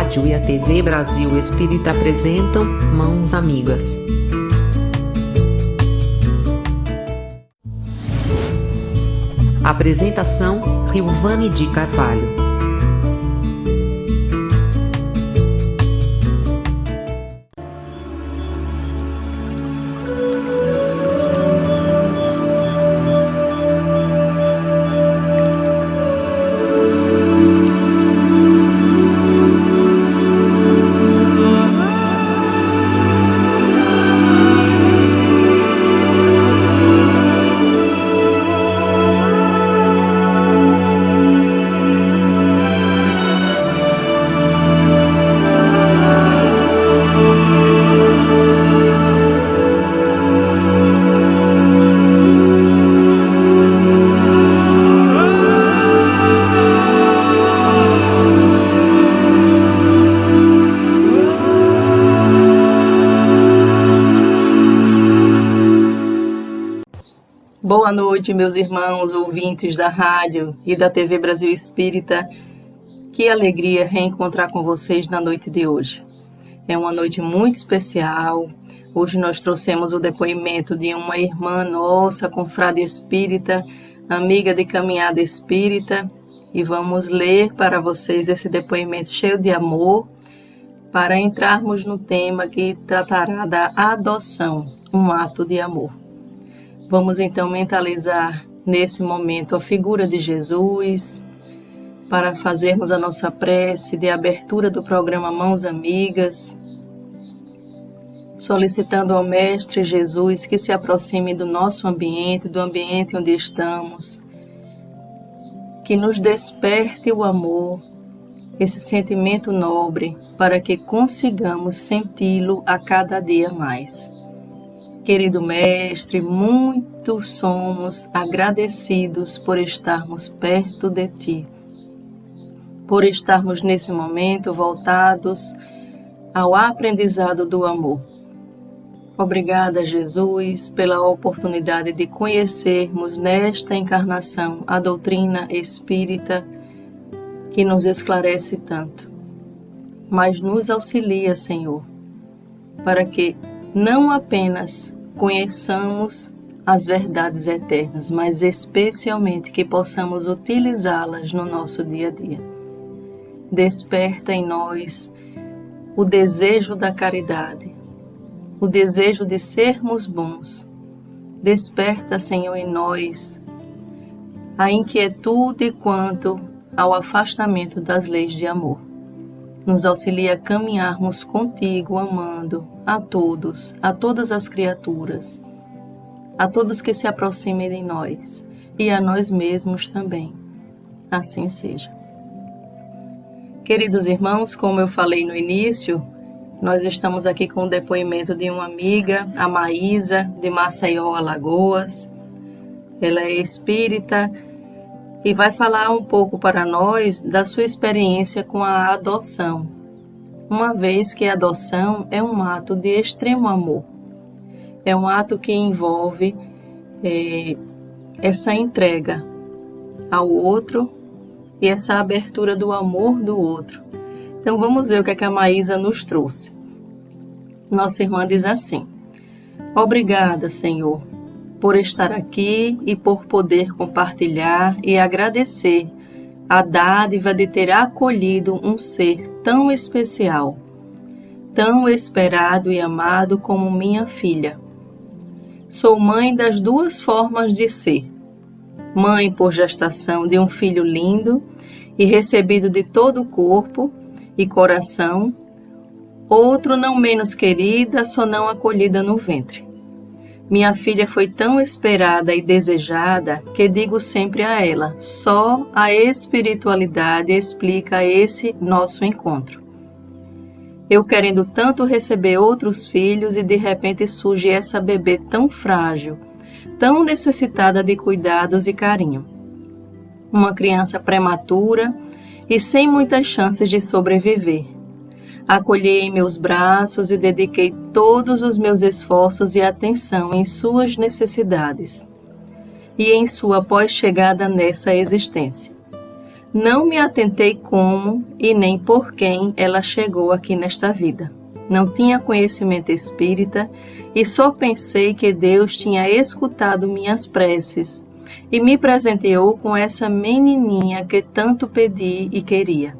rádio e a TV Brasil Espírita apresentam Mãos Amigas. Apresentação: Rilvane de Carvalho. Boa noite, meus irmãos ouvintes da rádio e da TV Brasil Espírita. Que alegria reencontrar com vocês na noite de hoje. É uma noite muito especial. Hoje nós trouxemos o depoimento de uma irmã nossa, confrade espírita, amiga de caminhada espírita, e vamos ler para vocês esse depoimento cheio de amor, para entrarmos no tema que tratará da adoção, um ato de amor. Vamos então mentalizar nesse momento a figura de Jesus, para fazermos a nossa prece de abertura do programa Mãos Amigas, solicitando ao Mestre Jesus que se aproxime do nosso ambiente, do ambiente onde estamos, que nos desperte o amor, esse sentimento nobre, para que consigamos senti-lo a cada dia mais. Querido Mestre, muito somos agradecidos por estarmos perto de Ti, por estarmos nesse momento voltados ao aprendizado do amor. Obrigada, Jesus, pela oportunidade de conhecermos nesta encarnação a doutrina espírita que nos esclarece tanto, mas nos auxilia, Senhor, para que não apenas conheçamos as verdades eternas, mas especialmente que possamos utilizá-las no nosso dia a dia. Desperta em nós o desejo da caridade, o desejo de sermos bons. Desperta, Senhor, em nós a inquietude quanto ao afastamento das leis de amor. Nos auxilia a caminharmos contigo, amando a todos, a todas as criaturas, a todos que se aproximem de nós e a nós mesmos também. Assim seja. Queridos irmãos, como eu falei no início, nós estamos aqui com o depoimento de uma amiga, a Maísa, de Maceió, Alagoas. Ela é espírita e vai falar um pouco para nós da sua experiência com a adoção, uma vez que a adoção é um ato de extremo amor. É um ato que envolve essa entrega ao outro e essa abertura do amor do outro. Então vamos ver o que a Maísa nos trouxe. Nossa irmã diz assim: Obrigada, Senhor, por estar aqui e por poder compartilhar e agradecer a dádiva de ter acolhido um ser tão especial, tão esperado e amado como minha filha. Sou mãe das duas formas de ser: mãe por gestação de um filho lindo e recebido de todo o corpo e coração, outro não menos querida, só não acolhida no ventre. Minha filha foi tão esperada e desejada que digo sempre a ela: só a espiritualidade explica esse nosso encontro. Eu querendo tanto receber outros filhos e de repente surge essa bebê tão frágil, tão necessitada de cuidados e carinho. Uma criança prematura e sem muitas chances de sobreviver. Acolhi em meus braços e dediquei todos os meus esforços e atenção em suas necessidades e em sua pós-chegada nessa existência. Não me atentei como e nem por quem ela chegou aqui nesta vida. Não tinha conhecimento espírita e só pensei que Deus tinha escutado minhas preces e me presenteou com essa menininha que tanto pedi e queria.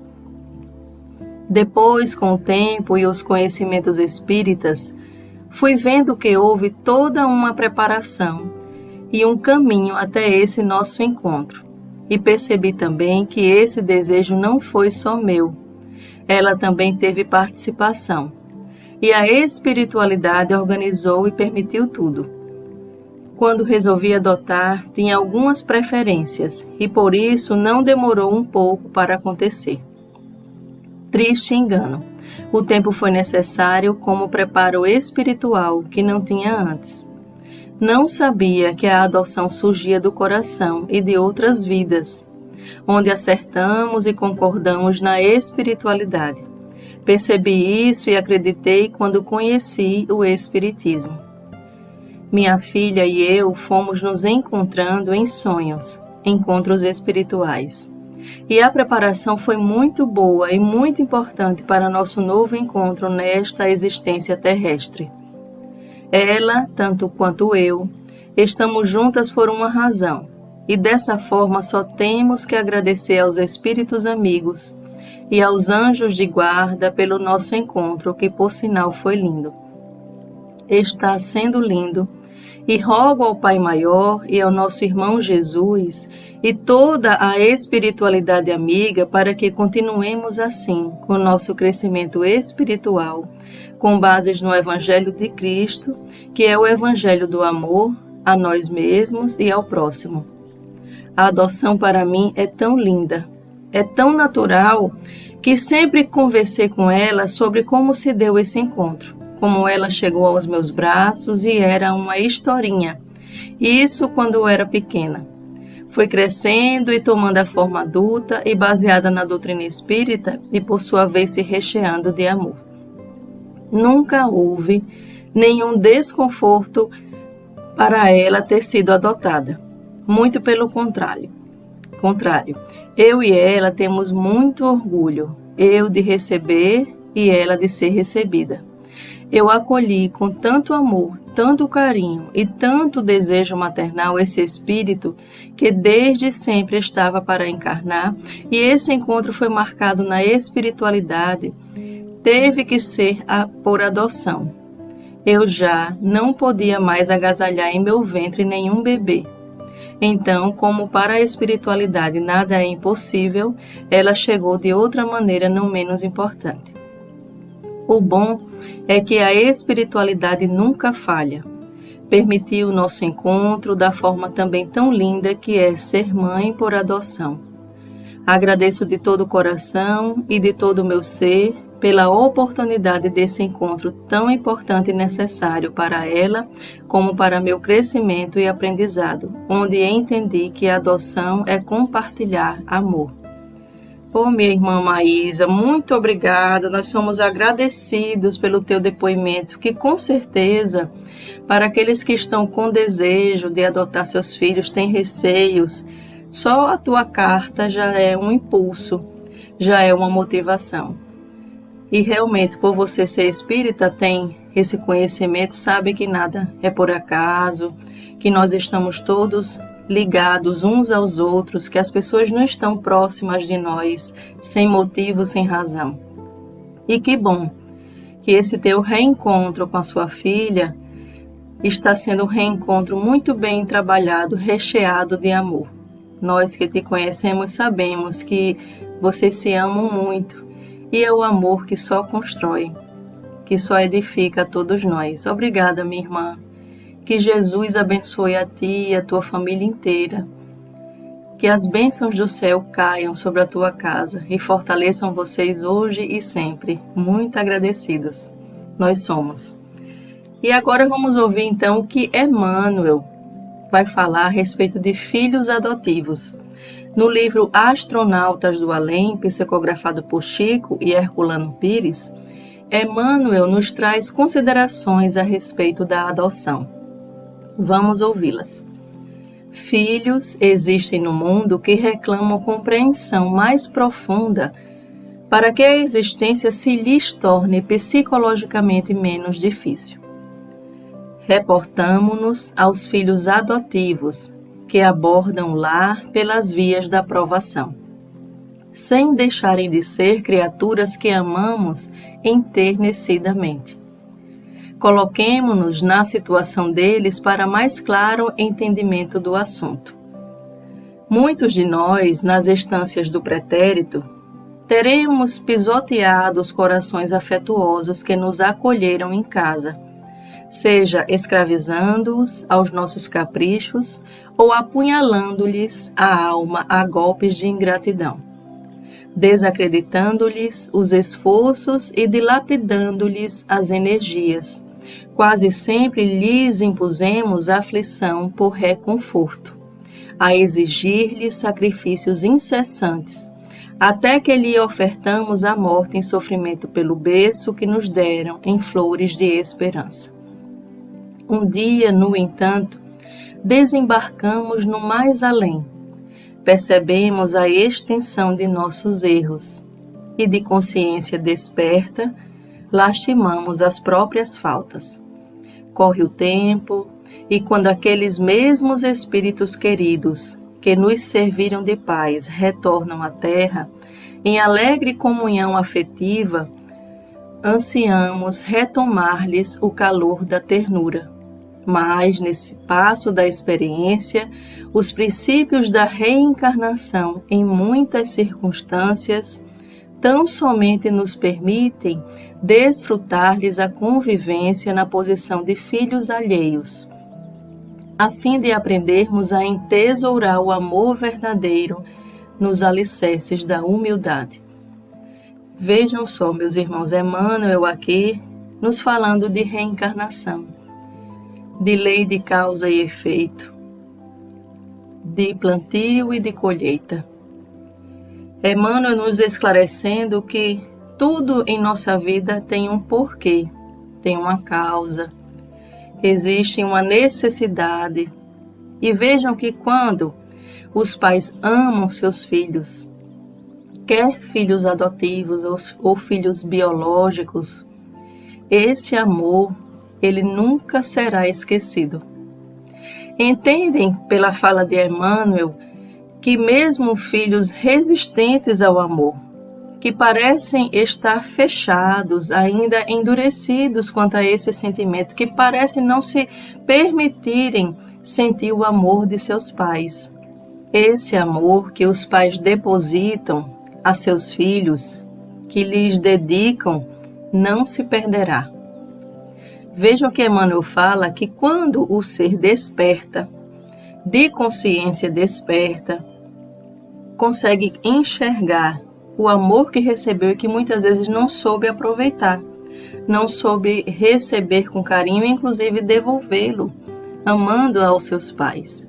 Depois, com o tempo e os conhecimentos espíritas, fui vendo que houve toda uma preparação e um caminho até esse nosso encontro. E percebi também que esse desejo não foi só meu. Ela também teve participação. E a espiritualidade organizou e permitiu tudo. Quando resolvi adotar, tinha algumas preferências e por isso não demorou um pouco para acontecer. Triste engano. O tempo foi necessário como preparo espiritual que não tinha antes. Não sabia que a adoção surgia do coração e de outras vidas, onde acertamos e concordamos na espiritualidade. Percebi isso e acreditei quando conheci o Espiritismo. Minha filha e eu fomos nos encontrando em sonhos, encontros espirituais. E a preparação foi muito boa e muito importante para nosso novo encontro nesta existência terrestre. Ela, tanto quanto eu, estamos juntas por uma razão, e dessa forma só temos que agradecer aos espíritos amigos e aos anjos de guarda pelo nosso encontro, que por sinal foi lindo. Está sendo lindo, e rogo ao Pai Maior e ao nosso irmão Jesus e toda a espiritualidade amiga para que continuemos assim, com nosso crescimento espiritual, com bases no Evangelho de Cristo, que é o Evangelho do amor a nós mesmos e ao próximo. A adoção para mim é tão linda, é tão natural, que sempre conversei com ela sobre como se deu esse encontro, como ela chegou aos meus braços e era uma historinha. Isso quando eu era pequena. Foi crescendo e tomando a forma adulta e baseada na doutrina espírita e por sua vez se recheando de amor. Nunca houve nenhum desconforto para ela ter sido adotada. Muito pelo contrário. Eu e ela temos muito orgulho, eu de receber e ela de ser recebida. Eu acolhi com tanto amor, tanto carinho e tanto desejo maternal esse espírito que desde sempre estava para encarnar, e esse encontro foi marcado na espiritualidade. Teve que ser por adoção. Eu já não podia mais agasalhar em meu ventre nenhum bebê. Então, como para a espiritualidade nada é impossível, ela chegou de outra maneira não menos importante. O bom é que a espiritualidade nunca falha. Permitiu o nosso encontro da forma também tão linda que é ser mãe por adoção. Agradeço de todo o coração e de todo o meu ser pela oportunidade desse encontro tão importante e necessário para ela, como para meu crescimento e aprendizado, onde entendi que a adoção é compartilhar amor. Minha irmã Maísa, muito obrigada, nós somos agradecidos pelo teu depoimento, que com certeza, para aqueles que estão com desejo de adotar seus filhos, têm receios, só a tua carta já é um impulso, já é uma motivação. E realmente, por você ser espírita, tem esse conhecimento, sabe que nada é por acaso, que nós estamos todos ligados uns aos outros, que as pessoas não estão próximas de nós, sem motivo, sem razão. E que bom que esse teu reencontro com a sua filha está sendo um reencontro muito bem trabalhado, recheado de amor. Nós que te conhecemos sabemos que vocês se amam muito, e é o amor que só constrói, que só edifica a todos nós. Obrigada, minha irmã. Que Jesus abençoe a ti e a tua família inteira. Que as bênçãos do céu caiam sobre a tua casa e fortaleçam vocês hoje e sempre. Muito agradecidos. Nós somos. E agora vamos ouvir então o que Emmanuel vai falar a respeito de filhos adotivos. No livro Astronautas do Além, psicografado por Chico e Herculano Pires, Emmanuel nos traz considerações a respeito da adoção. Vamos ouvi-las. Filhos existem no mundo que reclamam compreensão mais profunda para que a existência se lhes torne psicologicamente menos difícil. Reportamo-nos aos filhos adotivos que abordam o lar pelas vias da provação, sem deixarem de ser criaturas que amamos enternecidamente. Coloquemo-nos na situação deles para mais claro entendimento do assunto. Muitos de nós, nas estâncias do pretérito, teremos pisoteado os corações afetuosos que nos acolheram em casa, seja escravizando-os aos nossos caprichos ou apunhalando-lhes a alma a golpes de ingratidão, desacreditando-lhes os esforços e dilapidando-lhes as energias. Quase sempre lhes impusemos aflição por reconforto, a exigir-lhes sacrifícios incessantes, até que lhe ofertamos a morte em sofrimento pelo berço que nos deram em flores de esperança. Um dia, no entanto, desembarcamos no mais além, percebemos a extensão de nossos erros e, de consciência desperta, lastimamos as próprias faltas. Corre o tempo e, quando aqueles mesmos espíritos queridos que nos serviram de paz retornam à terra, em alegre comunhão afetiva, ansiamos retomar-lhes o calor da ternura. Mas, nesse passo da experiência, os princípios da reencarnação, em muitas circunstâncias, tão somente nos permitem desfrutar-lhes a convivência na posição de filhos alheios, a fim de aprendermos a entesourar o amor verdadeiro nos alicerces da humildade. Vejam só, meus irmãos, Emmanuel aqui nos falando de reencarnação, de lei de causa e efeito, de plantio e de colheita. Emmanuel nos esclarecendo que tudo em nossa vida tem um porquê, tem uma causa, existe uma necessidade. E vejam que quando os pais amam seus filhos, quer filhos adotivos ou filhos biológicos, esse amor, ele nunca será esquecido. Entendem, pela fala de Emmanuel, que mesmo filhos resistentes ao amor, que parecem estar fechados, ainda endurecidos quanto a esse sentimento, que parecem não se permitirem sentir o amor de seus pais. Esse amor que os pais depositam a seus filhos, que lhes dedicam, não se perderá. Vejam que Emmanuel fala que quando o ser desperta, de consciência desperta, consegue enxergar o amor que recebeu e que muitas vezes não soube aproveitar, não soube receber com carinho e inclusive devolvê-lo, amando aos seus pais.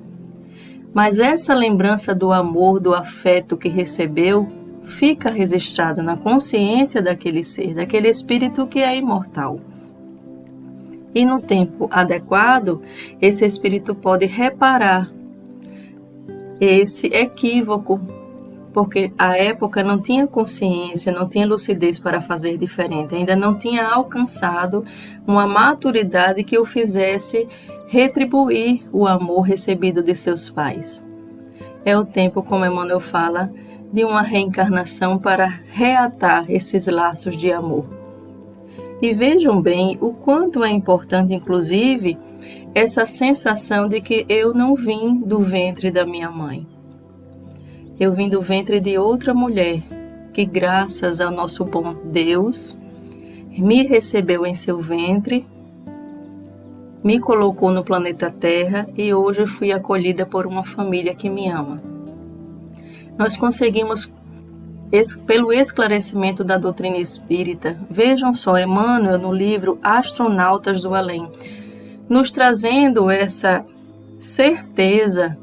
Mas essa lembrança do amor, do afeto que recebeu, fica registrada na consciência daquele ser, daquele espírito que é imortal. E no tempo adequado, esse espírito pode reparar esse equívoco, porque à época não tinha consciência, não tinha lucidez para fazer diferente, ainda não tinha alcançado uma maturidade que o fizesse retribuir o amor recebido de seus pais. É o tempo, como Emmanuel fala, de uma reencarnação para reatar esses laços de amor. E vejam bem o quanto é importante, inclusive, essa sensação de que eu não vim do ventre da minha mãe. Eu vim do ventre de outra mulher, que graças ao nosso bom Deus, me recebeu em seu ventre, me colocou no planeta Terra e hoje eu fui acolhida por uma família que me ama. Nós conseguimos, pelo esclarecimento da doutrina espírita, vejam só, Emmanuel no livro Astronautas do Além, nos trazendo essa certeza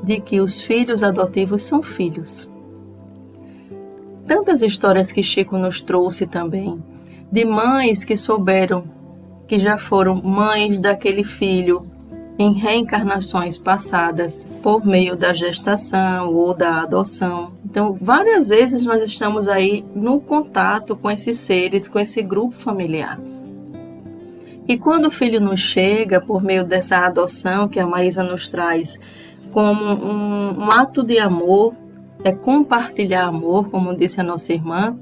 de que os filhos adotivos são filhos. Tantas histórias que Chico nos trouxe também, de mães que souberam, que já foram mães daquele filho em reencarnações passadas, por meio da gestação ou da adoção. Então, várias vezes nós estamos aí no contato com esses seres, com esse grupo familiar. E quando o filho nos chega, por meio dessa adoção que a Maísa nos traz, como um ato de amor, é compartilhar amor, como disse a nossa irmã.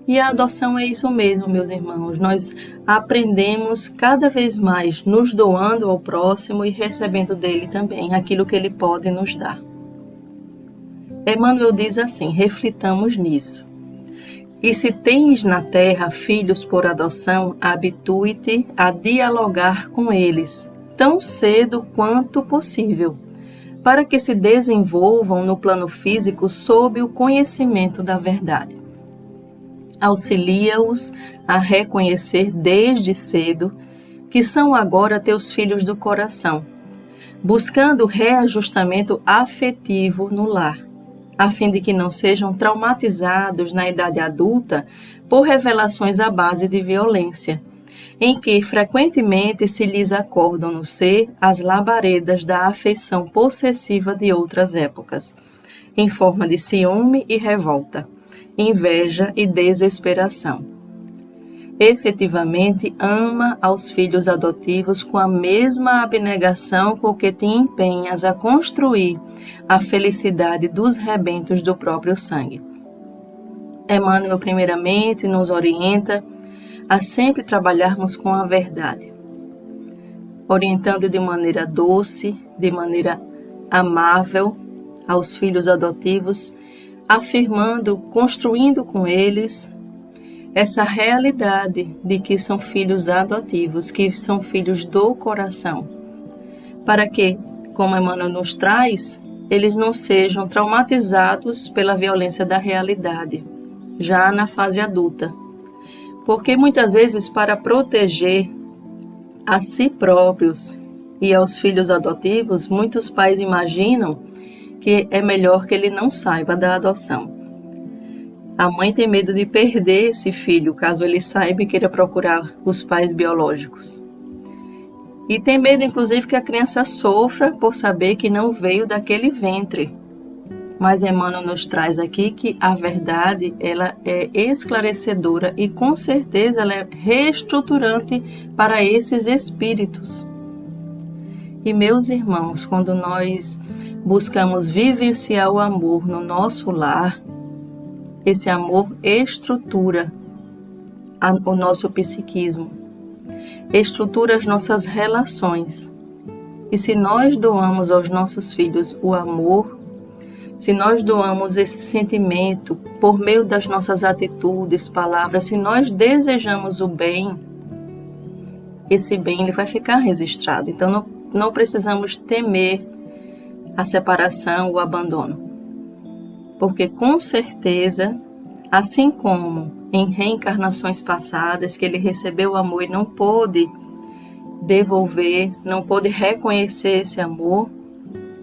E a adoção é isso mesmo, meus irmãos. Nós aprendemos cada vez mais nos doando ao próximo e recebendo dele também aquilo que ele pode nos dar. Emmanuel diz assim: reflitamos nisso. E se tens na terra filhos por adoção, habitue-te a dialogar com eles, tão cedo quanto possível, para que se desenvolvam no plano físico sob o conhecimento da verdade. Auxilia-os a reconhecer desde cedo que são agora teus filhos do coração, buscando reajustamento afetivo no lar, a fim de que não sejam traumatizados na idade adulta por revelações à base de violência, em que frequentemente se lhes acordam no ser as labaredas da afeição possessiva de outras épocas, em forma de ciúme e revolta, inveja e desesperação. Efetivamente, ama aos filhos adotivos com a mesma abnegação com que te empenhas a construir a felicidade dos rebentos do próprio sangue. Emmanuel, primeiramente, nos orienta a sempre trabalharmos com a verdade, orientando de maneira doce, de maneira amável aos filhos adotivos, afirmando, construindo com eles essa realidade de que são filhos adotivos, que são filhos do coração, para que, como Emmanuel nos traz, eles não sejam traumatizados pela violência da realidade, já na fase adulta. Porque muitas vezes, para proteger a si próprios e aos filhos adotivos, muitos pais imaginam que é melhor que ele não saiba da adoção. A mãe tem medo de perder esse filho, caso ele saiba e queira procurar os pais biológicos. E tem medo, inclusive, que a criança sofra por saber que não veio daquele ventre. Mas Emmanuel nos traz aqui que a verdade, ela é esclarecedora e com certeza ela é reestruturante para esses espíritos. E meus irmãos, quando nós buscamos vivenciar o amor no nosso lar, esse amor estrutura o nosso psiquismo, estrutura as nossas relações. E se nós doamos aos nossos filhos o amor, se nós doamos esse sentimento por meio das nossas atitudes, palavras, se nós desejamos o bem, esse bem ele vai ficar registrado. Então não precisamos temer a separação, o abandono. Porque com certeza, assim como em reencarnações passadas, que ele recebeu o amor e não pôde devolver, não pôde reconhecer esse amor,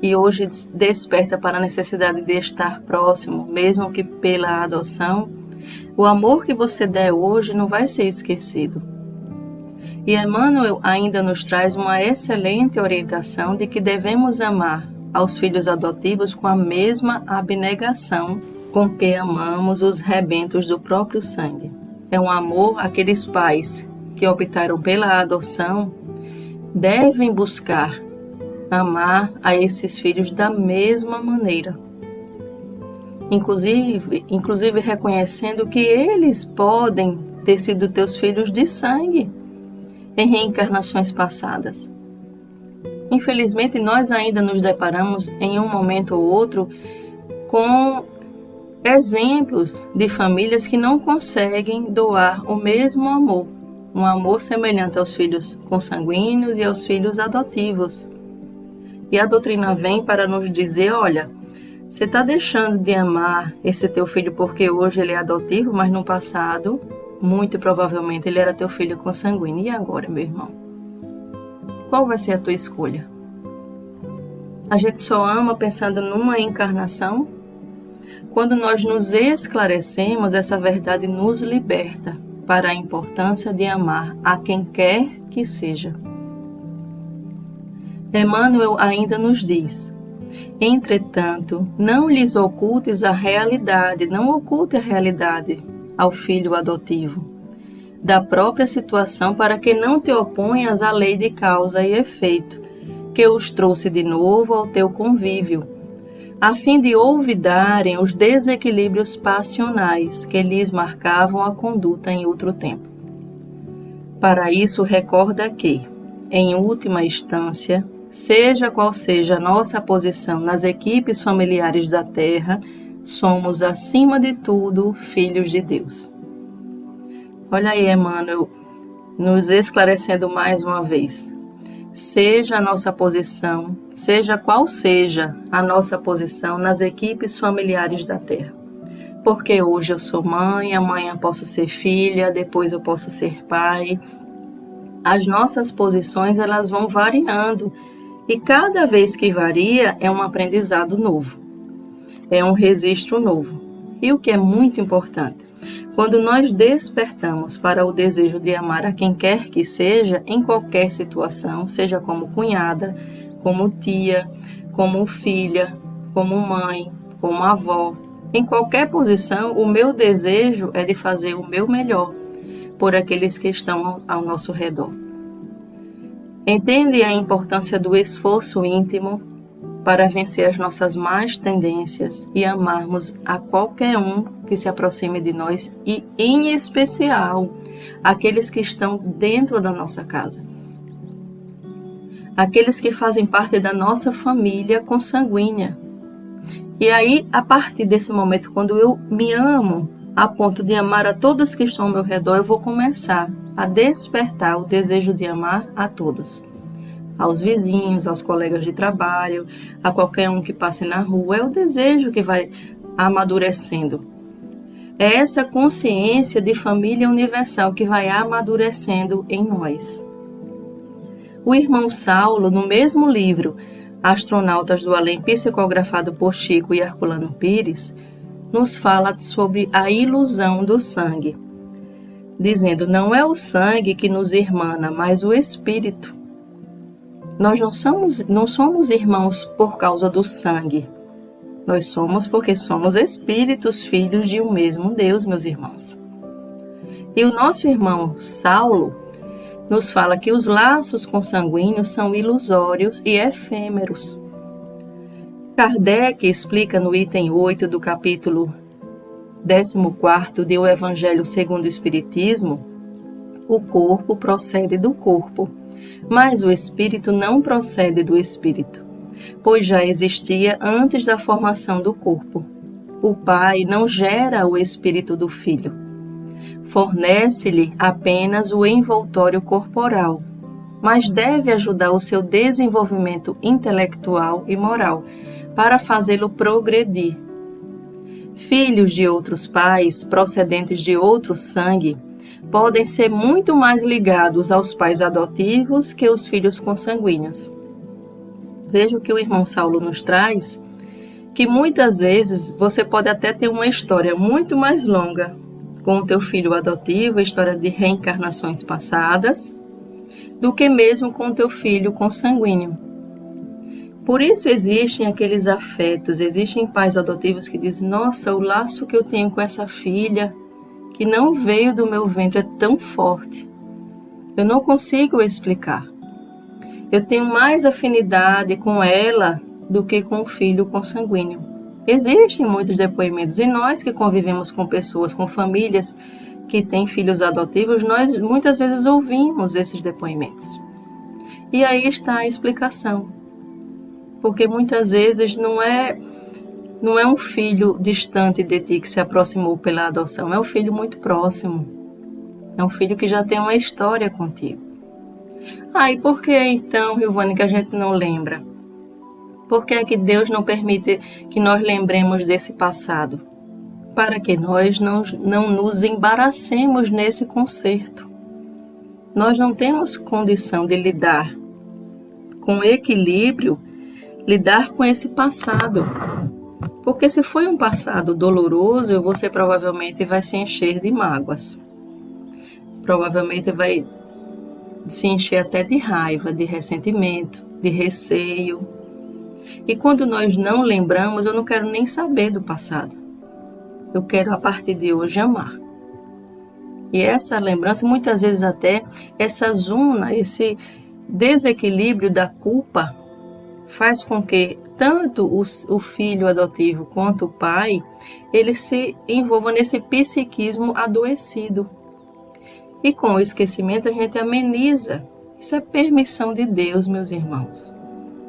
e hoje desperta para a necessidade de estar próximo, mesmo que pela adoção, o amor que você der hoje não vai ser esquecido. E Emmanuel ainda nos traz uma excelente orientação de que devemos amar aos filhos adotivos com a mesma abnegação com que amamos os rebentos do próprio sangue. É um amor àqueles pais que optaram pela adoção, devem buscar amar a esses filhos da mesma maneira. Inclusive reconhecendo que eles podem ter sido teus filhos de sangue em reencarnações passadas. Infelizmente, nós ainda nos deparamos em um momento ou outro com exemplos de famílias que não conseguem doar o mesmo amor, um amor semelhante aos filhos consanguíneos e aos filhos adotivos. E a doutrina vem para nos dizer, olha, você está deixando de amar esse teu filho porque hoje ele é adotivo, mas no passado, muito provavelmente, ele era teu filho consanguíneo. E agora, meu irmão? Qual vai ser a tua escolha? A gente só ama pensando numa encarnação? Quando nós nos esclarecemos, essa verdade nos liberta para a importância de amar a quem quer que seja. Emmanuel ainda nos diz: entretanto, não lhes ocultes a realidade, não oculte a realidade ao filho adotivo da própria situação, para que não te oponhas à lei de causa e efeito, que os trouxe de novo ao teu convívio, a fim de olvidarem os desequilíbrios passionais que lhes marcavam a conduta em outro tempo. Para isso, recorda que, em última instância, seja qual seja a nossa posição nas equipes familiares da Terra, somos, acima de tudo, filhos de Deus. Olha aí, Emmanuel, nos esclarecendo mais uma vez. Seja a nossa posição, seja qual seja a nossa posição nas equipes familiares da Terra. Porque hoje eu sou mãe, amanhã posso ser filha, depois eu posso ser pai. As nossas posições, elas vão variando. E cada vez que varia, é um aprendizado novo. É um registro novo. E o que é muito importante, quando nós despertamos para o desejo de amar a quem quer que seja, em qualquer situação, seja como cunhada, como tia, como filha, como mãe, como avó, em qualquer posição, o meu desejo é de fazer o meu melhor por aqueles que estão ao nosso redor. Entende a importância do esforço íntimo para vencer as nossas más tendências e amarmos a qualquer um que se aproxime de nós e, em especial, aqueles que estão dentro da nossa casa. Aqueles que fazem parte da nossa família consanguínea. E aí, a partir desse momento, quando eu me amo a ponto de amar a todos que estão ao meu redor, eu vou começar a despertar o desejo de amar a todos. Aos vizinhos, aos colegas de trabalho, a qualquer um que passe na rua. É o desejo que vai amadurecendo. É essa consciência de família universal que vai amadurecendo em nós. O irmão Saulo, no mesmo livro, Astronautas do Além, psicografado por Chico e Herculano Pires, nos fala sobre a ilusão do sangue, dizendo: não é o sangue que nos irmana, mas o espírito. Nós não somos irmãos por causa do sangue. Nós somos porque somos espíritos, filhos de um mesmo Deus, meus irmãos. E o nosso irmão Saulo nos fala que os laços consanguíneos são ilusórios e efêmeros. Kardec explica no item 8 do capítulo 14 de O Evangelho segundo o Espiritismo: o corpo procede do corpo, mas o espírito não procede do espírito, pois já existia antes da formação do corpo. O pai não gera o espírito do filho. Fornece-lhe apenas o envoltório corporal, mas deve ajudar o seu desenvolvimento intelectual e moral, para fazê-lo progredir. Filhos de outros pais, procedentes de outro sangue, podem ser muito mais ligados aos pais adotivos que os filhos consanguíneos. Veja o que o irmão Saulo nos traz, que muitas vezes você pode até ter uma história muito mais longa com o teu filho adotivo, história de reencarnações passadas, do que mesmo com o teu filho consanguíneo. Por isso existem aqueles afetos, existem pais adotivos que dizem: nossa, o laço que eu tenho com essa filha, que não veio do meu ventre, é tão forte. Eu não consigo explicar. Eu tenho mais afinidade com ela do que com o filho consanguíneo. Existem muitos depoimentos, e nós que convivemos com pessoas, com famílias que têm filhos adotivos, nós muitas vezes ouvimos esses depoimentos. E aí está a explicação. Porque muitas vezes não é um filho distante de ti que se aproximou pela adoção, é um filho muito próximo. É um filho que já tem uma história contigo. E por que então, Rilvane, que a gente não lembra? Por que é que Deus não permite que nós lembremos desse passado? Para que nós não nos embaracemos nesse concerto. Nós não temos condição de lidar com equilíbrio, lidar com esse passado. Porque se foi um passado doloroso, você provavelmente vai se encher de mágoas. Provavelmente vai se encher até de raiva, de ressentimento. de receio. E quando nós não lembramos, eu não quero nem saber do passado. Eu quero, a partir de hoje, amar. E essa lembrança, muitas vezes até, essa zona, esse desequilíbrio da culpa, faz com que tanto o filho adotivo quanto o pai, ele se envolva nesse psiquismo adoecido. E com o esquecimento a gente ameniza. Isso é permissão de Deus, meus irmãos.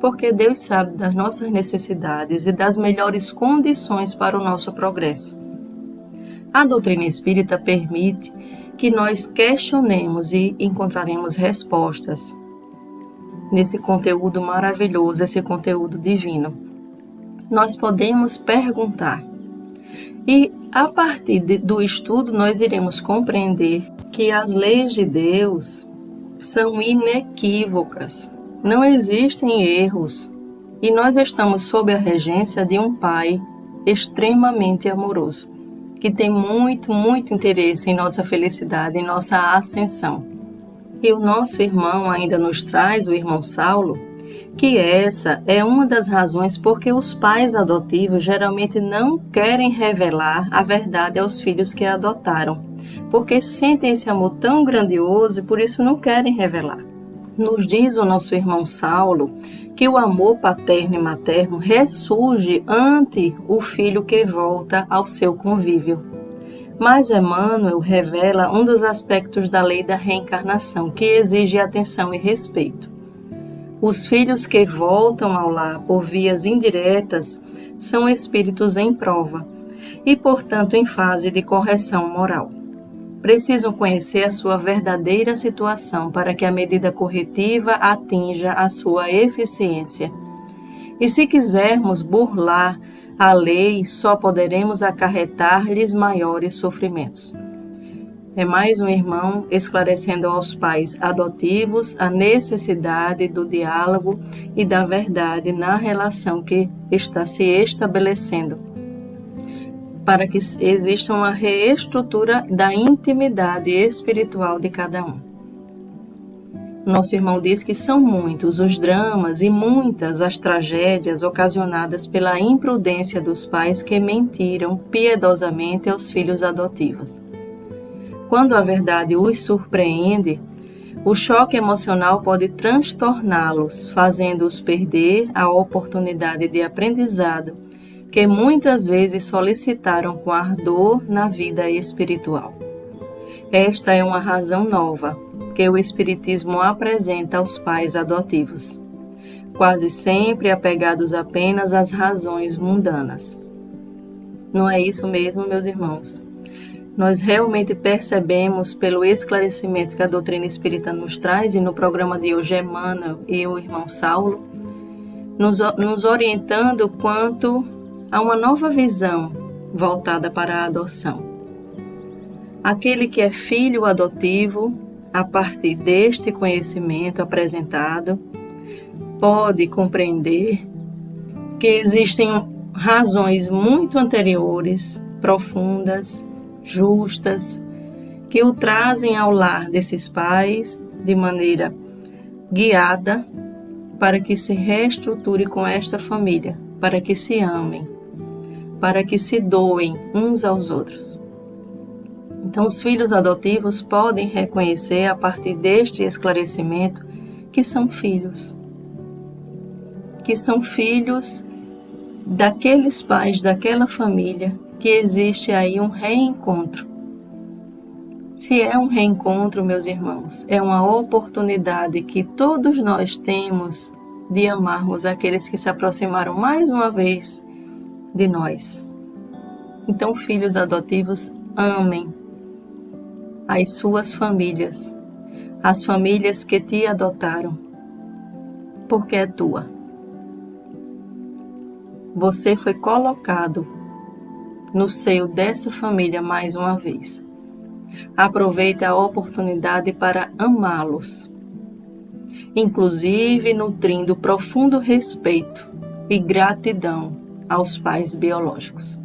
Porque Deus sabe das nossas necessidades e das melhores condições para o nosso progresso. A doutrina espírita permite que nós questionemos e encontraremos respostas nesse conteúdo maravilhoso, esse conteúdo divino. Nós podemos perguntar. E a partir do estudo nós iremos compreender que as leis de Deus são inequívocas. Não existem erros. E nós estamos sob a regência de um Pai extremamente amoroso, que tem muito, muito interesse em nossa felicidade, em nossa ascensão. E o nosso irmão ainda nos traz, o irmão Saulo, que essa é uma das razões porque os pais adotivos geralmente não querem revelar a verdade aos filhos que adotaram, porque sentem esse amor tão grandioso e por isso não querem revelar. Nos diz o nosso irmão Saulo que o amor paterno e materno ressurge ante o filho que volta ao seu convívio. Mas Emmanuel revela um dos aspectos da lei da reencarnação, que exige atenção e respeito. Os filhos que voltam ao lar por vias indiretas são espíritos em prova e, portanto, em fase de correção moral. Precisam conhecer a sua verdadeira situação para que a medida corretiva atinja a sua eficiência. E se quisermos burlar a lei, só poderemos acarretar-lhes maiores sofrimentos. É mais um irmão esclarecendo aos pais adotivos a necessidade do diálogo e da verdade na relação que está se estabelecendo, para que exista uma reestrutura da intimidade espiritual de cada um. Nosso irmão diz que são muitos os dramas e muitas as tragédias ocasionadas pela imprudência dos pais que mentiram piedosamente aos filhos adotivos. Quando a verdade os surpreende, o choque emocional pode transtorná-los, fazendo-os perder a oportunidade de aprendizado que muitas vezes solicitaram com ardor na vida espiritual. Esta é uma razão nova que o Espiritismo apresenta aos pais adotivos, quase sempre apegados apenas às razões mundanas. Não é isso mesmo, meus irmãos? Nós realmente percebemos pelo esclarecimento que a doutrina espírita nos traz, e no programa de hoje Emmanuel e o irmão Saulo, nos orientando quanto a uma nova visão voltada para a adoção. Aquele que é filho adotivo, a partir deste conhecimento apresentado, pode compreender que existem razões muito anteriores, profundas, justas, que o trazem ao lar desses pais de maneira guiada para que se reestruture com esta família, para que se amem, para que se doem uns aos outros. Então, os filhos adotivos podem reconhecer, a partir deste esclarecimento, que são filhos daqueles pais, daquela família, que existe aí um reencontro. Se é um reencontro, meus irmãos, é uma oportunidade que todos nós temos de amarmos aqueles que se aproximaram mais uma vez de nós. Então, filhos adotivos, amem as suas famílias, as famílias que te adotaram, porque é tua. Você foi colocado no seio dessa família mais uma vez. Aproveite a oportunidade para amá-los, inclusive nutrindo profundo respeito e gratidão aos pais biológicos.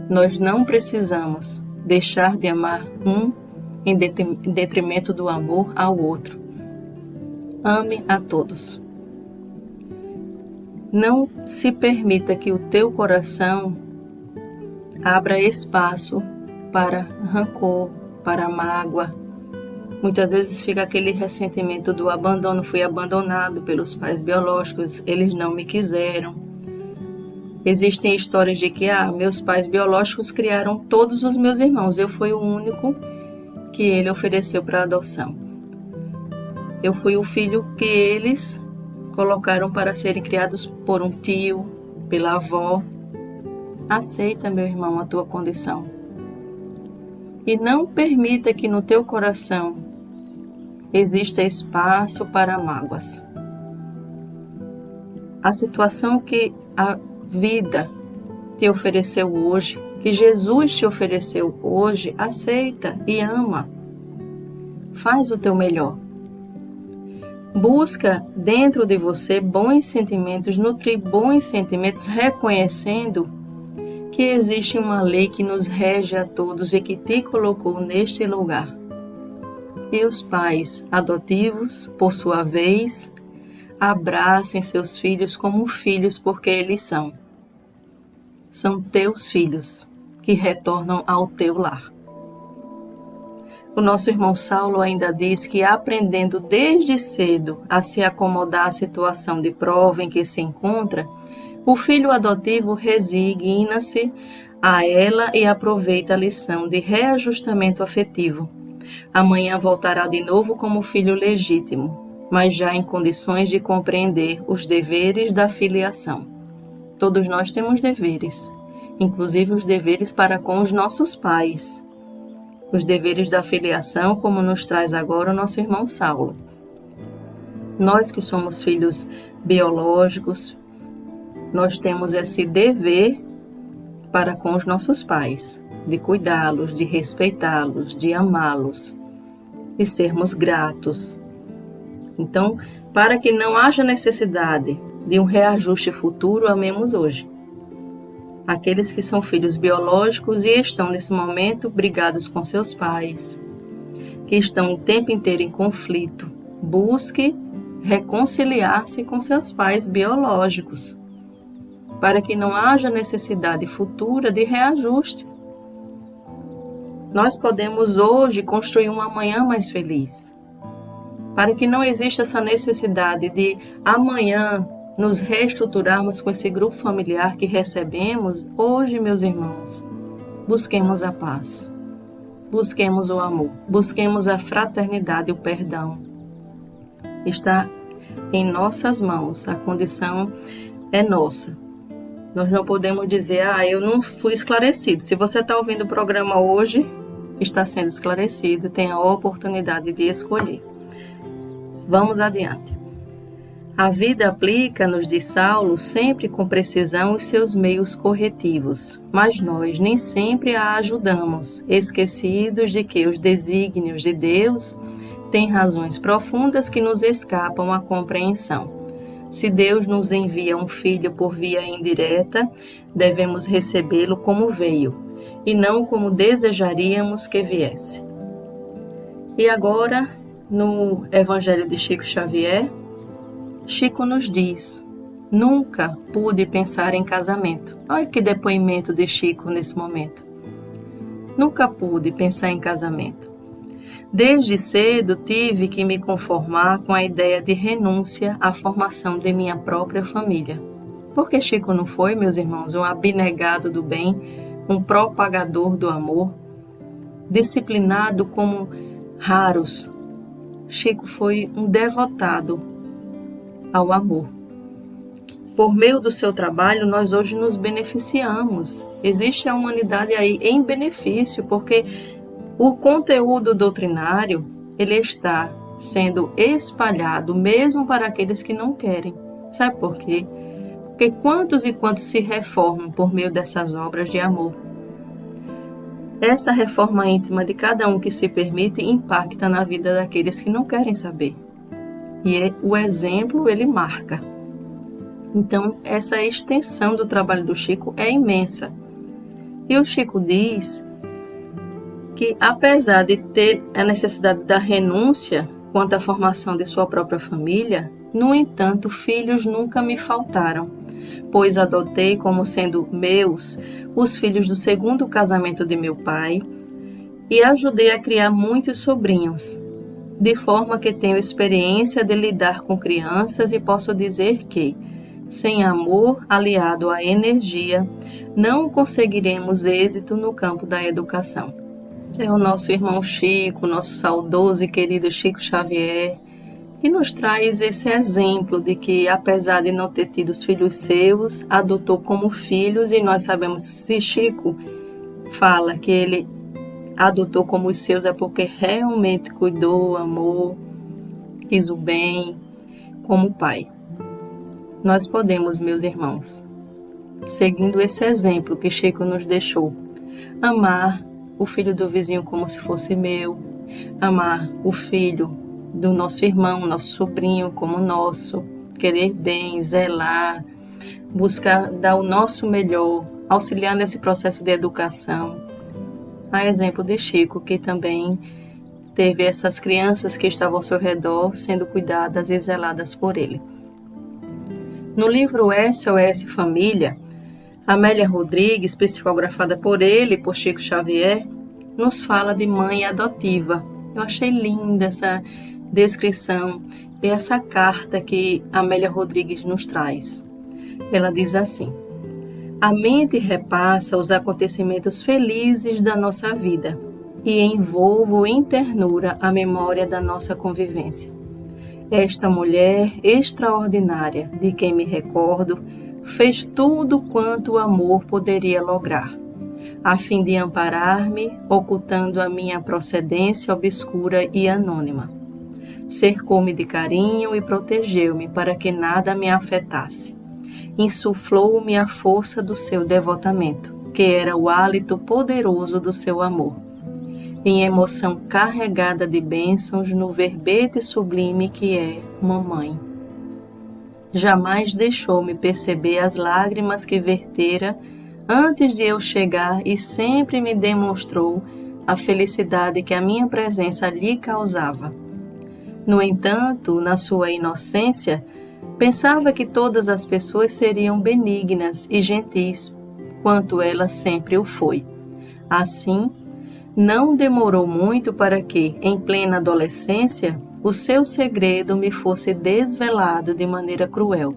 Nós não precisamos deixar de amar um em detrimento do amor ao outro. Ame a todos. Não se permita que o teu coração abra espaço para rancor, para mágoa. Muitas vezes fica aquele ressentimento do abandono. Fui abandonado pelos pais biológicos, eles não me quiseram. Existem histórias de que meus pais biológicos criaram todos os meus irmãos, eu fui o único que ele ofereceu para adoção. Eu fui o filho que eles colocaram para serem criados por um tio, pela avó. Aceita, meu irmão, a tua condição. E não permita que no teu coração exista espaço para mágoas. A situação que a vida te ofereceu hoje, que Jesus te ofereceu hoje, aceita e ama. Faz o teu melhor. Busca dentro de você bons sentimentos, nutrir bons sentimentos, reconhecendo que existe uma lei que nos rege a todos e que te colocou neste lugar. E os pais adotivos, por sua vez, abracem seus filhos como filhos porque eles são. São teus filhos que retornam ao teu lar. O nosso irmão Saulo ainda diz que aprendendo desde cedo a se acomodar à situação de prova em que se encontra, o filho adotivo resigna-se a ela e aproveita a lição de reajustamento afetivo. Amanhã voltará de novo como filho legítimo, mas já em condições de compreender os deveres da filiação. Todos nós temos deveres, inclusive os deveres para com os nossos pais. Os deveres da filiação, como nos traz agora o nosso irmão Saulo. Nós que somos filhos biológicos, nós temos esse dever para com os nossos pais, de cuidá-los, de respeitá-los, de amá-los, de sermos gratos. Então, para que não haja necessidade de um reajuste futuro, amemos hoje. Aqueles que são filhos biológicos e estão nesse momento brigados com seus pais, que estão o tempo inteiro em conflito, busque reconciliar-se com seus pais biológicos, para que não haja necessidade futura de reajuste. Nós podemos hoje construir um amanhã mais feliz, para que não exista essa necessidade de amanhã nos reestruturarmos com esse grupo familiar que recebemos hoje, meus irmãos. Busquemos a paz, busquemos o amor, busquemos a fraternidade e o perdão. Está em nossas mãos, a condição é nossa. Nós não podemos dizer, eu não fui esclarecido. Se você está ouvindo o programa hoje, está sendo esclarecido, tem a oportunidade de escolher. Vamos adiante. A vida aplica, nos diz Saulo, sempre com precisão os seus meios corretivos, mas nós nem sempre a ajudamos, esquecidos de que os desígnios de Deus têm razões profundas que nos escapam à compreensão. Se Deus nos envia um filho por via indireta, devemos recebê-lo como veio, e não como desejaríamos que viesse. E agora, no Evangelho de Chico Xavier, Chico nos diz, nunca pude pensar em casamento. Olha que depoimento de Chico nesse momento. Nunca pude pensar em casamento. Desde cedo tive que me conformar com a ideia de renúncia à formação de minha própria família. Porque Chico não foi, meus irmãos, um abnegado do bem, um propagador do amor, disciplinado como raros. Chico foi um devotado ao amor. Por meio do seu trabalho, nós hoje nos beneficiamos. Existe a humanidade aí em benefício, porque o conteúdo doutrinário, ele está sendo espalhado mesmo para aqueles que não querem. Sabe por quê? Porque quantos e quantos se reformam por meio dessas obras de amor? Essa reforma íntima de cada um que se permite impacta na vida daqueles que não querem saber. E o exemplo, ele marca. Então, essa extensão do trabalho do Chico é imensa. E o Chico diz que, apesar de ter a necessidade da renúncia quanto à formação de sua própria família, no entanto, filhos nunca me faltaram, pois adotei como sendo meus os filhos do segundo casamento de meu pai e ajudei a criar muitos sobrinhos, de forma que tenho experiência de lidar com crianças e posso dizer que, sem amor aliado à energia, não conseguiremos êxito no campo da educação. É o nosso irmão Chico, nosso saudoso e querido Chico Xavier, que nos traz esse exemplo de que, apesar de não ter tido os filhos seus, adotou como filhos, e nós sabemos que se Chico fala que ele adotou como os seus é porque realmente cuidou, amou, quis o bem, como pai. Nós podemos, meus irmãos, seguindo esse exemplo que Chico nos deixou, amar o filho do vizinho como se fosse meu, amar o filho do nosso irmão, nosso sobrinho como nosso, querer bem, zelar, buscar dar o nosso melhor, auxiliar nesse processo de educação. A exemplo de Chico, que também teve essas crianças que estavam ao seu redor sendo cuidadas e zeladas por ele. No livro SOS Família, Amélia Rodrigues, psicografada por ele, por Chico Xavier, nos fala de mãe adotiva. Eu achei linda essa descrição e essa carta que Amélia Rodrigues nos traz. Ela diz assim: a mente repassa os acontecimentos felizes da nossa vida e envolvo em ternura a memória da nossa convivência. Esta mulher extraordinária, de quem me recordo, fez tudo quanto o amor poderia lograr, a fim de amparar-me, ocultando a minha procedência obscura e anônima. Cercou-me de carinho e protegeu-me para que nada me afetasse. Insuflou-me a força do seu devotamento, que era o hálito poderoso do seu amor. Em emoção carregada de bênçãos no verbete sublime que é mamãe. Jamais deixou-me perceber as lágrimas que vertera antes de eu chegar e sempre me demonstrou a felicidade que a minha presença lhe causava. No entanto, na sua inocência, pensava que todas as pessoas seriam benignas e gentis, quanto ela sempre o foi. Assim, não demorou muito para que, em plena adolescência, o seu segredo me fosse desvelado de maneira cruel,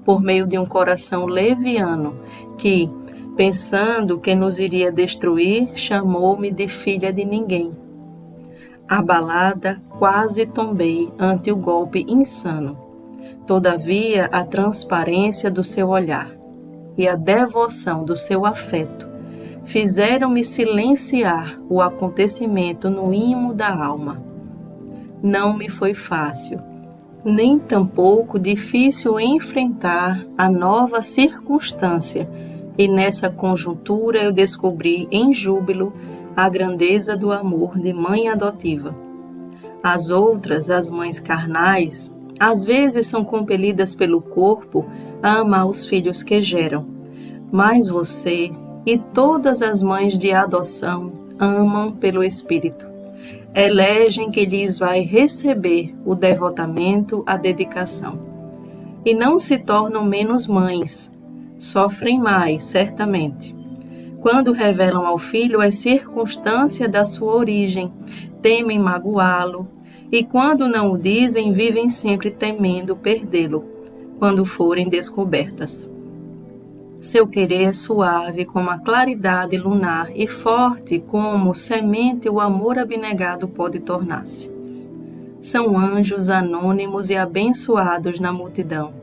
por meio de um coração leviano que, pensando que nos iria destruir, chamou-me de filha de ninguém. Abalada, quase tombei ante o golpe insano. Todavia, a transparência do seu olhar e a devoção do seu afeto fizeram-me silenciar o acontecimento no imo da alma. Não me foi fácil, nem tampouco difícil enfrentar a nova circunstância, e nessa conjuntura eu descobri em júbilo a grandeza do amor de mãe adotiva. As outras, as mães carnais, às vezes são compelidas pelo corpo a amar os filhos que geram, mas você e todas as mães de adoção amam pelo Espírito. Elegem que lhes vai receber o devotamento, a dedicação. E não se tornam menos mães, sofrem mais, certamente. Quando revelam ao filho as circunstâncias da sua origem, temem magoá-lo, e quando não o dizem, vivem sempre temendo perdê-lo, quando forem descobertas. Seu querer é suave como a claridade lunar e forte como semente o amor abnegado pode tornar-se. São anjos anônimos e abençoados na multidão.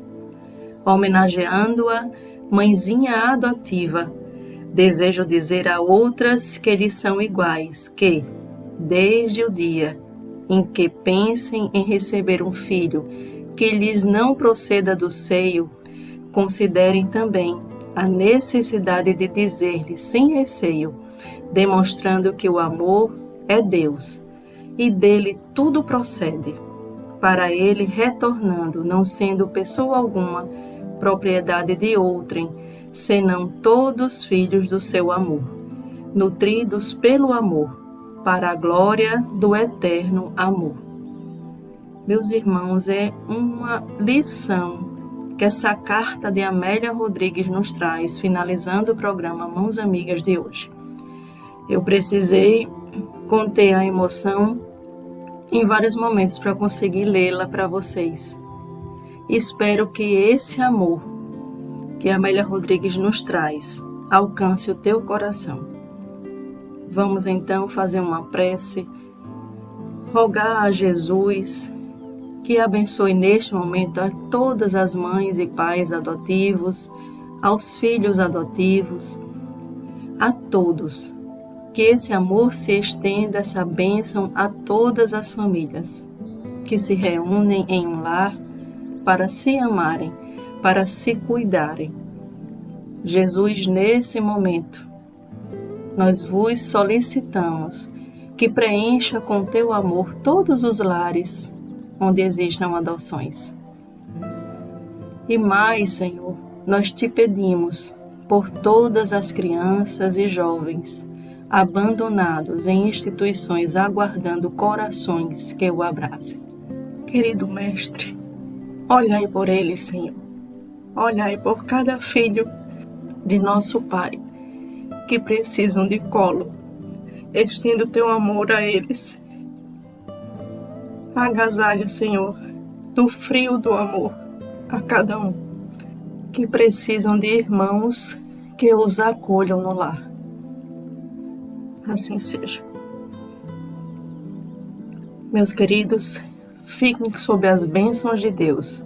Homenageando-a, mãezinha adotiva, desejo dizer a outras que lhes são iguais, que, desde o dia em que pensem em receber um filho que lhes não proceda do seio, considerem também a necessidade de dizer-lhe sem receio, demonstrando que o amor é Deus e dele tudo procede, para ele retornando, não sendo pessoa alguma propriedade de outrem, senão todos filhos do seu amor, nutridos pelo amor, para a glória do eterno amor. Meus irmãos, é uma lição que essa carta de Amélia Rodrigues nos traz, finalizando o programa Mãos Amigas de hoje. Eu precisei conter a emoção em vários momentos para conseguir lê-la para vocês. Espero que esse amor que a Amélia Rodrigues nos traz alcance o teu coração. Vamos então fazer uma prece, rogar a Jesus que abençoe neste momento a todas as mães e pais adotivos, aos filhos adotivos, a todos. Que esse amor se estenda, essa bênção a todas as famílias que se reúnem em um lar para se amarem, para se cuidarem. Jesus, nesse momento, nós vos solicitamos que preencha com teu amor todos os lares onde existam adoções. E mais, Senhor, nós te pedimos por todas as crianças e jovens abandonados em instituições aguardando corações que o abracem. Querido Mestre, olhai por eles, Senhor. Olhai por cada filho de nosso Pai que precisam de colo. Estenda o teu amor a eles. Agasalha, Senhor, do frio do amor a cada um que precisam de irmãos que os acolham no lar. Assim seja. Meus queridos, fiquem sob as bênçãos de Deus.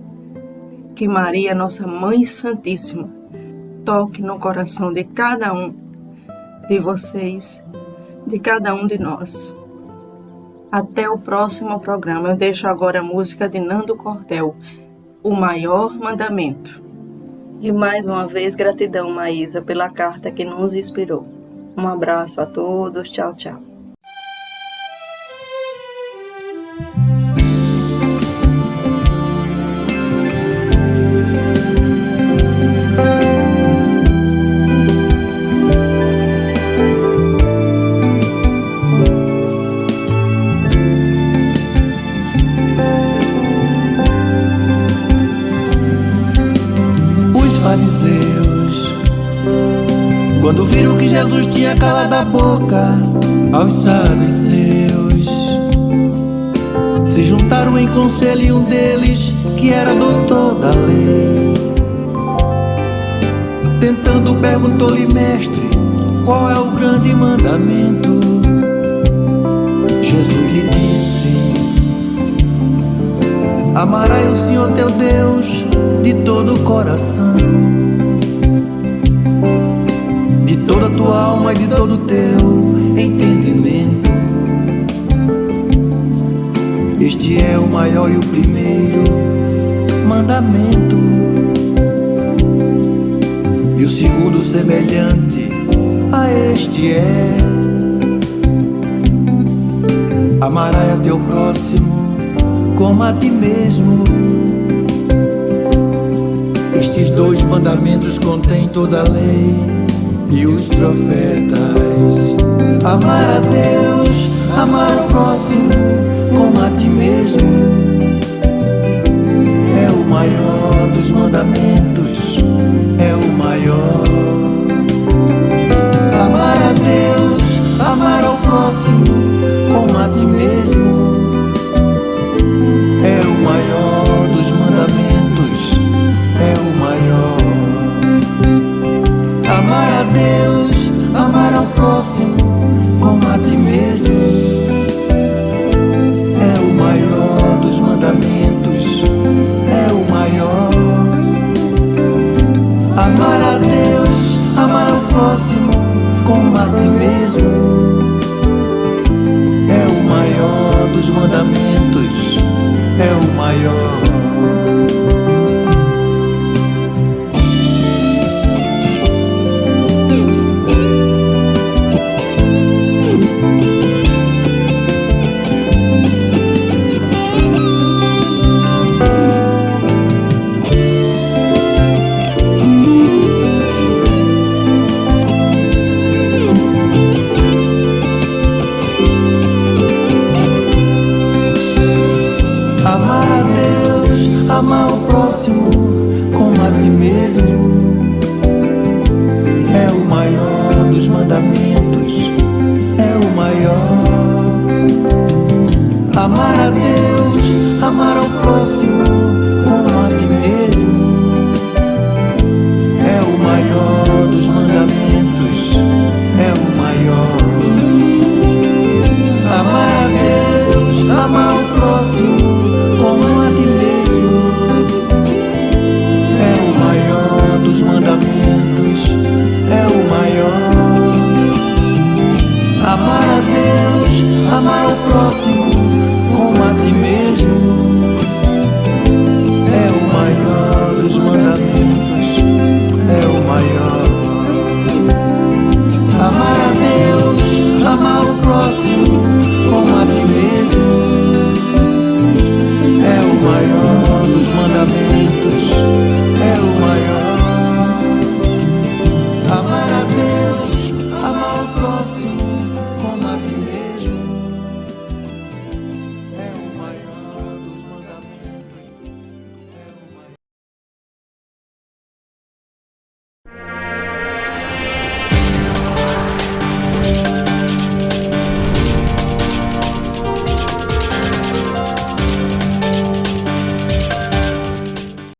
Que Maria, nossa Mãe Santíssima, toque no coração de cada um de vocês, de cada um de nós. Até o próximo programa. Eu deixo agora a música de Nando Cordel, O Maior Mandamento. E mais uma vez, gratidão, Maísa, pela carta que nos inspirou. Um abraço a todos. Tchau, tchau. Os fariseus, quando viram que Jesus tinha calado a boca aos saduceus, se juntaram em conselho e um deles, que era doutor da lei, tentando perguntou-lhe: mestre, qual é o grande mandamento? Jesus lhe disse: amarás o Senhor teu Deus de todo o coração, de toda a tua alma e de todo o teu entendimento. Este é o maior e o primeiro mandamento. E o segundo, semelhante a este, é: amarás a teu próximo como a ti mesmo. Estes dois mandamentos contêm toda a lei e os profetas. Amar a Deus, amar o próximo como a ti mesmo, é o maior dos mandamentos, é o maior. Amar a Deus, amar ao próximo como a ti mesmo, é o maior dos mandamentos, é o maior. Amar a Deus, amar ao próximo como a ti mesmo, é o maior dos mandamentos, é o maior. Amar a Deus, amar ao próximo como a ti mesmo, é o maior dos mandamentos, é o maior. Amar a Deus, amar o próximo como a ti mesmo é o maior dos mandamentos, é o maior. Amar a Deus, amar ao próximo como a ti mesmo é o maior dos mandamentos, é o maior. Amar a Deus, amar ao próximo como a ti mesmo é o maior dos mandamentos, é o maior. Amar a Deus, amar ao próximo como a ti mesmo é o maior dos mandamentos, é o maior. Amar a Deus, amar o próximo como a ti mesmo